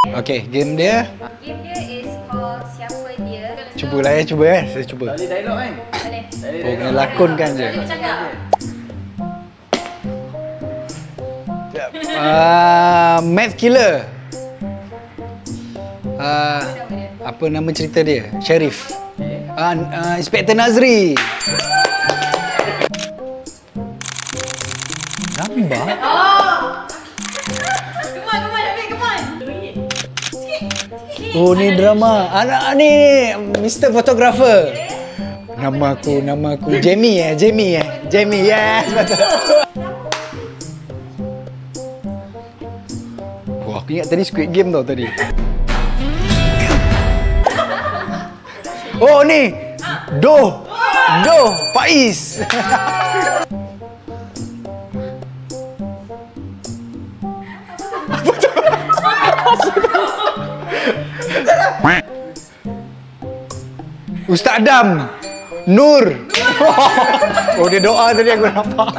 Okay, game dia. Game dia is called Siapa Dia. Cubalah ya, cuba ya. Saya cuba. Boleh dialog kan? Boleh. Oh, kena lakonkan je. Boleh bercakap. Math Killer. Apa nama cerita dia? Sheriff. Inspektor Nazri. Gambar? Come on. Oh, ni drama. Anak ni Mr. Photographer. Nama aku Jamie Jamie, yes, betul. Wah, aku ingat tadi Squid Game tau tadi. Oh, ni. Doh, Faiz. Ustaz Adam, Nur. Oh, dia doa tadi aku nampak.